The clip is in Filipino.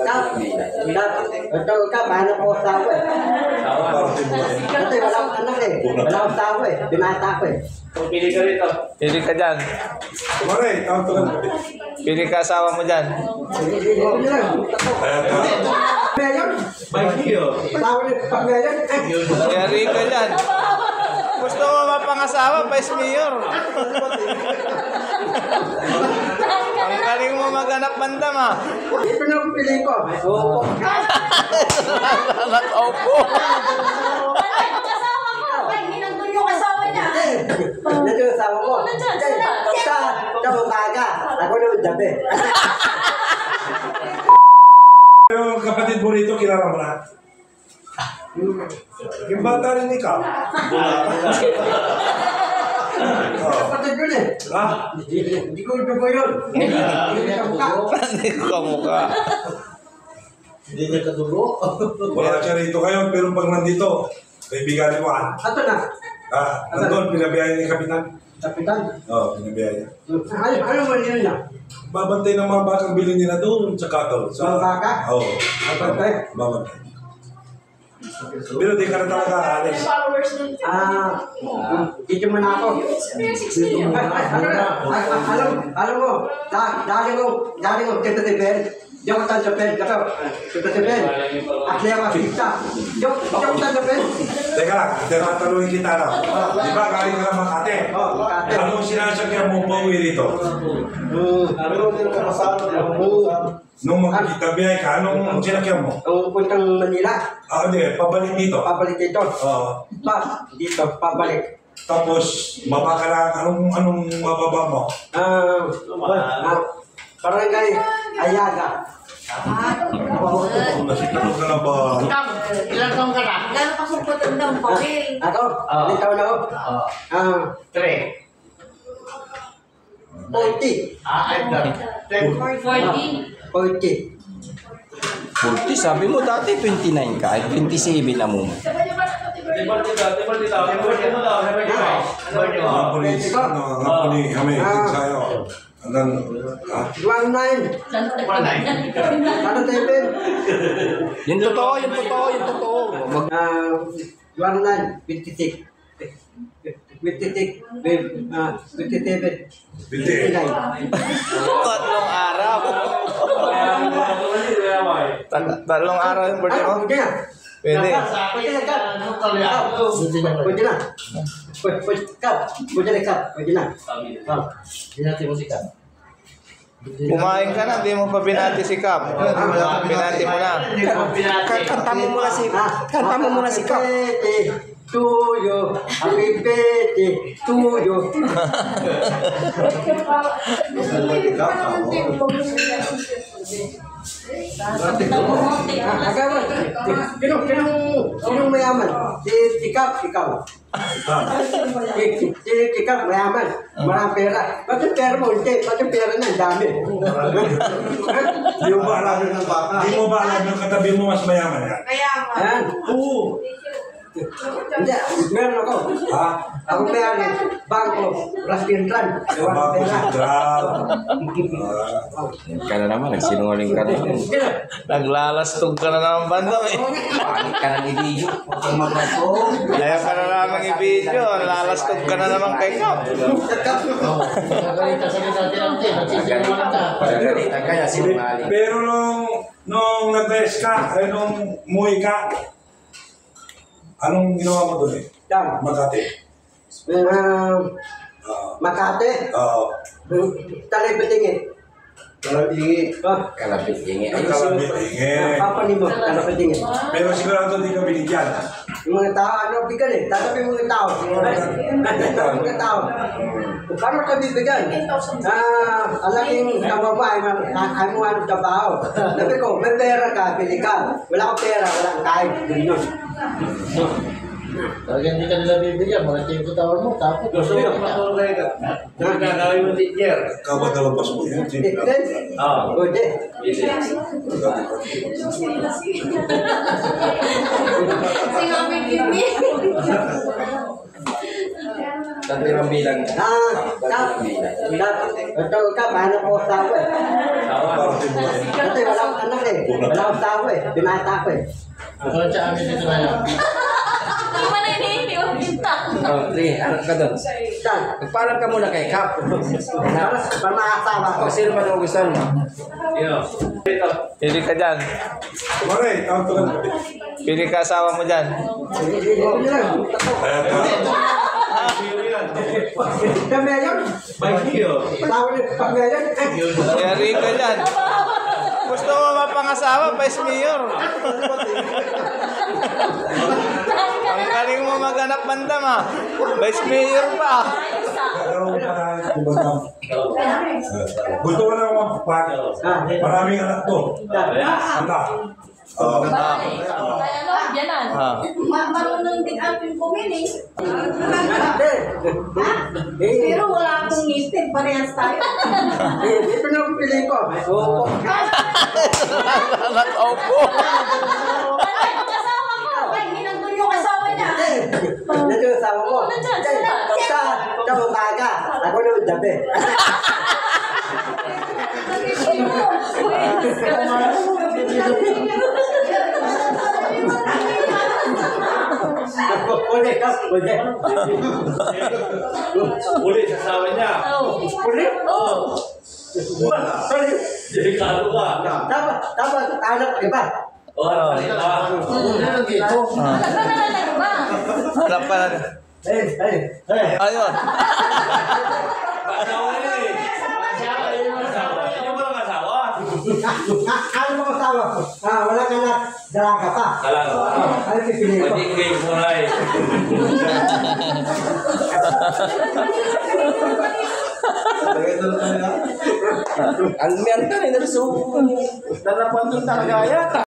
Ito ka, paano ko asawa eh. Kasi wala akong anak eh. Wala akong asawa eh. Binata ko eh. Pili ka rito. Pili ka dyan. Pili ka asawa mo dyan. Yari ka dyan. Gusto mo mapangasawa, Vice Mayor. Ang galing mo maghanap bandam ha. Ito na ang pili ko. Opo. Opo. Ito yung asawa ko. Basta, daw umaga. Ako naman gabi. Yung kapatid mo rito, kilala mo na? Yung bata rin ikaw. Kapatid yun eh. Ha? Hindi ko dugo yun. Hindi ka mukha. Hindi ko kamukha. Hindi niya kadugo. Wala siya rito ngayon, pero pag nandito, kaibigan mo ah. Ato na. Nandun, pinabiyayan ni Kapitan. Kapitan. Oo, pinabiyayan. Ano man yun niya? Babantay ng mga bakang bilhin nila doon sa Cattle. Mga baka? Oo. Babantay? Babantay. Pero di ka na talaga alis. Dito mo na ako. Alam mo, dali mo, tita-tibel. Diyan ko tayo sa pen, tita-tibel. Asli ako asista. Diyan ko tayo sa pen. Teka lang, tinatanungin kita na. Di ba galing ka ng Makati? Makati. Anong sinasakyan mo pauwi rito? Nung magkita biyay ka, anong sinakyan mo? Ang puntang Manila. Hindi, pabalik dito. Pabalik dito. Oo. Dito, pabalik. Tapos, baba ka lang, anong mababa mo? Barangay Ayaga. Nasikap ka na ba? Ilan taong ka na? Gano'n pa sumpot ang daw, Pawil? Ako? Ilang taon ako? 3. 40. Ay, 40. 40. 40, sabi mo dati 29 ka, 27 na mo. Ngapuni kami, sa'yo. Hanggang, ha? 19. Ano tayo? Yung totoo, yung totoo, yung totoo. 19. 56. 56. 57. 59. Tatlong araw. Tatlong araw yung birthday mo? Pwede na. Pwede. Pwede na. Pwede na. Dinati mo si Kap. Kumain ka na, hindi mo pa binati si Kap. Binati mo na. Kanta mo muna si Kap. To you, happy birthday to you. Sinong mayaman? Si Kap, ikaw. Si Kap, mayaman. Maraming pera. Bakit pera mo? Hindi. Bakit pera niya? Ang dami. Di mo ba alam yung katabi mo mas mayaman yan? Ayan. Oo. Hindi, meron ako. Ha? Ako meron. Bangko, Rasintran. Bago si Dral. Ka na naman, nagsinungaling ka na. Naglalastog ka na naman bandam eh. Pangit ka ng i-video. Kaya ka na naman i-video. Lalastog ka na naman kay Kap. Pagkalitan sa dinati natin, nagsisinungaling ka. Pagkalitan ka niya, sinungaling. Pero nung nag-rest ka, ay nung muwi ka, anong ginawa mo doon eh? Yan. Makati. Makati. Oo. Talay patingin. Kalabingi. Kalapit yung Ang kalabingi. Papanin mo, talay patingin. Pero sigurado di ka binigyan. Yung mga tao, ano, bigyan eh. Tatabi yung mga tao. Mga tao. Paano ka bibigyan? Alaking kababa ay mo ano trabaho. Sabi ko, may pera ka, bili ka. Wala ka pera, wala kang kahit. Ganyan. Talagang hindi ka nila bibigyan, mga team ko tawag mo, tapos gusto mo matulay ka. Kung gagawin mo teacher. Ikaw ba dalabas mo yan? Pwede. Kasi nga may kimi. Tatirang bilang. Ito ka, paano ko asawa eh? Kasi wala akong anak eh. Wala akong asawa eh. Binata ko eh. Ako sa amin dito ngayon. Hindi mo na iniinti o pinta. Oh, sige, anak ka doon. Saan? Magpaalam ka muna kay Kap. Para makakasawa ko. O, sino ba nung gusto mo? Pili ka dyan. Pare, tawag to. Pili ka asawa mo dyan. Pamayon? Tawag ni Pamayon? Yari ka dyan. Gusto mo mapangasawa, Vice Mayor. Ang galing mo maghanap bandam ha. Vice Mayor pa. Gusto ko lang magpapag. Maraming anak to. Anda. Kaya no, yanan. Ah. Marunong din ating pumili. Pero wala akong ngipin, parehas tayo. Ito na ang pili ko. Oo. Nakaupo. Ay, ang asawa ko. Ay, hinandun yung asawa niya. Ito yung asawa ko. Sa umaga, ako na yung gabi. Ulit, ulit. Ulit sa asawa niya. Ulit? Oo. Sorry. Delikado ka. Dapat, anak, iba. O, ano ka? Dito. Nagpapalala ba? Hanap ka na. Ayun. Asawa niya eh. Asawa niya. Hindi mo lang asawa. Ano mo asawa ko? Wala ka na, dalaga pa. Talaga ba? Ano pipili ko? Pwede kayo mo na eh. Ang meron ka rin, nalapan doon talaga yata.